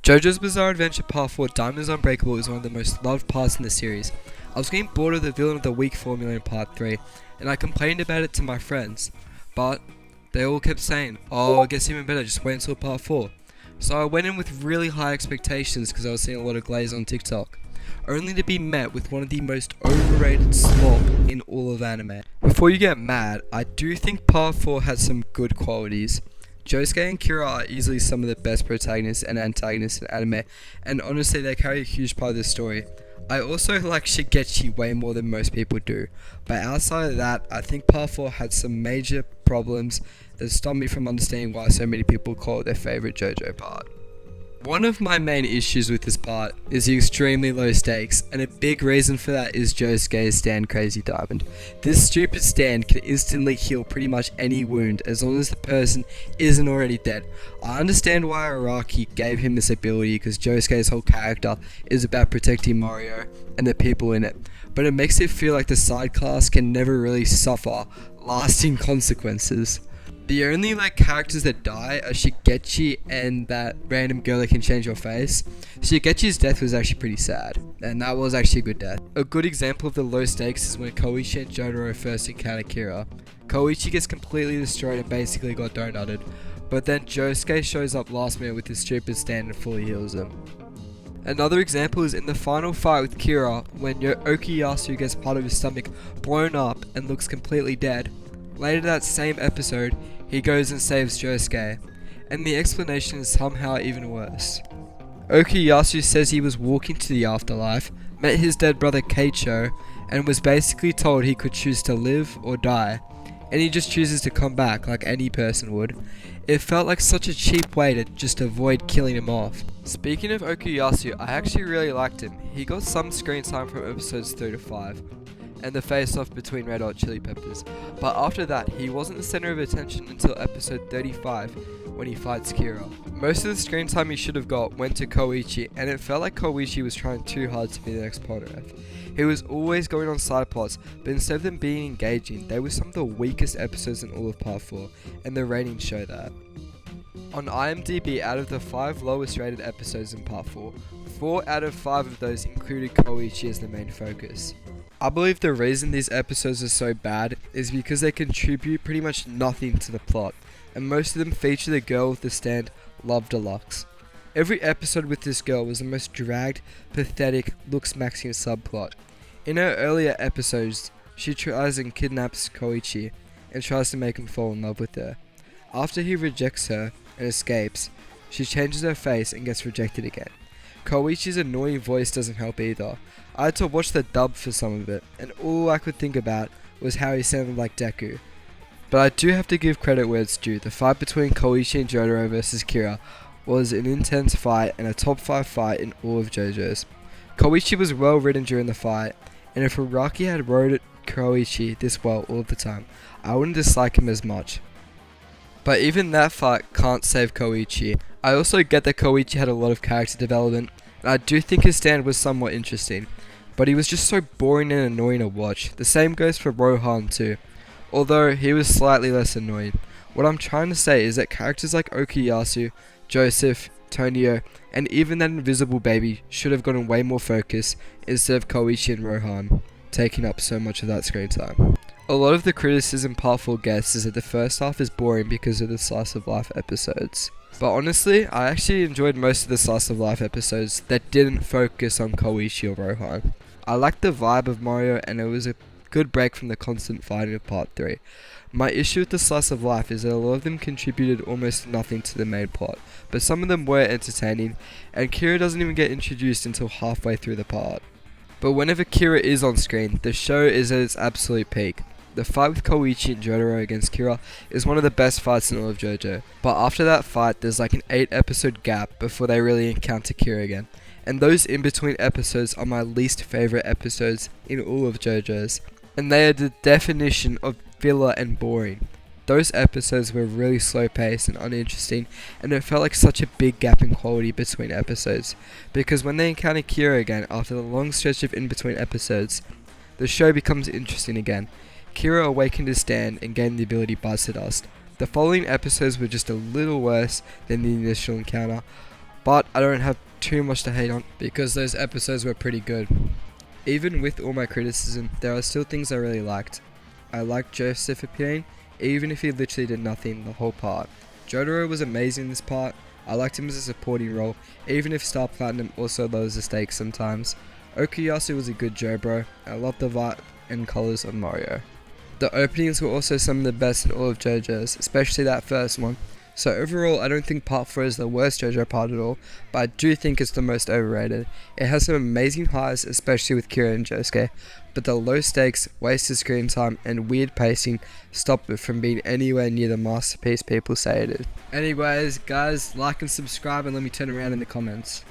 JoJo's Bizarre Adventure Part 4 Diamonds Unbreakable is one of the most loved parts in the series. I was getting bored of the Villain of the Week formula in Part 3, and I complained about it to my friends, but they all kept saying, oh, it gets even better, just wait until Part 4. So I went in with really high expectations because I was seeing a lot of glaze on TikTok, only to be met with one of the most overrated slop in all of anime. Before you get mad, I do think Part 4 has some good qualities. Josuke and Kira are easily some of the best protagonists and antagonists in anime, and honestly they carry a huge part of the story. I also like Shigechi way more than most people do, but outside of that, I think Part 4 had some major problems that stopped me from understanding why so many people call it their favourite JoJo part. One of my main issues with this part is the extremely low stakes, and a big reason for that is Josuke's stand Crazy Diamond. This stupid stand can instantly heal pretty much any wound as long as the person isn't already dead. I understand why Araki gave him this ability because Josuke's whole character is about protecting Mario and the people in it, but it makes it feel like the side class can never really suffer lasting consequences. The only characters that die are Shigechi and that random girl that can change your face. Shigechi's death was actually pretty sad, and that was actually a good death. A good example of the low stakes is when Koichi and Jotaro first encounter Kira. Koichi gets completely destroyed and basically got donutted, but then Josuke shows up last minute with his stupid stand and fully heals him. Another example is in the final fight with Kira when Okuyasu gets part of his stomach blown up and looks completely dead. Later that same episode, he goes and saves Josuke, and the explanation is somehow even worse. Okuyasu says he was walking to the afterlife, met his dead brother Keicho, and was basically told he could choose to live or die, and he just chooses to come back like any person would. It felt like such a cheap way to just avoid killing him off. Speaking of Okuyasu, I actually really liked him. He got some screen time from episodes 3 to 5. And the face-off between Red Hot Chili Peppers. But after that, he wasn't the center of attention until episode 35, when he fights Kira. Most of the screen time he should have got went to Koichi, and it felt like Koichi was trying too hard to be the next Polnareff. He was always going on side plots, but instead of them being engaging, they were some of the weakest episodes in all of Part 4, and the ratings show that. On IMDb, out of the 5 lowest rated episodes in Part 4, 4 out of 5 of those included Koichi as the main focus. I believe the reason these episodes are so bad is because they contribute pretty much nothing to the plot, and most of them feature the girl with the stand, Love Deluxe. Every episode with this girl was the most dragged, pathetic, looks-maxing subplot. In her earlier episodes, she tries and kidnaps Koichi, and tries to make him fall in love with her. After he rejects her and escapes, she changes her face and gets rejected again. Koichi's annoying voice doesn't help either. I had to watch the dub for some of it, and all I could think about was how he sounded like Deku. But I do have to give credit where it's due. The fight between Koichi and Jotaro vs Kira was an intense fight and a top 5 fight in all of JoJo's. Koichi was well written during the fight, and if Araki had wrote Koichi this well all the time, I wouldn't dislike him as much. But even that fight can't save Koichi. I also get that Koichi had a lot of character development, and I do think his stand was somewhat interesting, but he was just so boring and annoying to watch. The same goes for Rohan too, although he was slightly less annoying. What I'm trying to say is that characters like Okuyasu, Joseph, Tonio, and even that invisible baby should have gotten way more focus instead of Koichi and Rohan taking up so much of that screen time. A lot of the criticism Part 4 gets is that the first half is boring because of the slice of life episodes. But honestly, I actually enjoyed most of the slice of life episodes that didn't focus on Koichi or Rohan. I liked the vibe of Mario, and it was a good break from the constant fighting of Part 3. My issue with the slice of life is that a lot of them contributed almost nothing to the main plot, but some of them were entertaining, and Kira doesn't even get introduced until halfway through the part. But whenever Kira is on screen, the show is at its absolute peak. The fight with Koichi and Jotaro against Kira is one of the best fights in all of JoJo, but after that fight there's like an 8 episode gap before they really encounter Kira again, and those in between episodes are my least favourite episodes in all of JoJo's, and they are the definition of filler and boring. Those episodes were really slow paced and uninteresting, and it felt like such a big gap in quality between episodes, because when they encounter Kira again after the long stretch of in between episodes, the show becomes interesting again. Kira awakened his stand and gained the ability Buzz to Dust. The following episodes were just a little worse than the initial encounter, but I don't have too much to hate on because those episodes were pretty good. Even with all my criticism, there are still things I really liked. I liked Josuke, even if he literally did nothing the whole part. Jotaro was amazing in this part. I liked him as a supporting role, even if Star Platinum also lowers the stakes sometimes. Okuyasu was a good Jobro. I loved the vibe and colours of Mario. The openings were also some of the best in all of JoJo's, especially that first one. So overall, I don't think part 4 is the worst JoJo part at all, but I do think it's the most overrated. It has some amazing highs, especially with Kira and Josuke, but the low stakes, wasted screen time, and weird pacing stop it from being anywhere near the masterpiece people say it is. Anyways, guys, like and subscribe and let me turn around in the comments.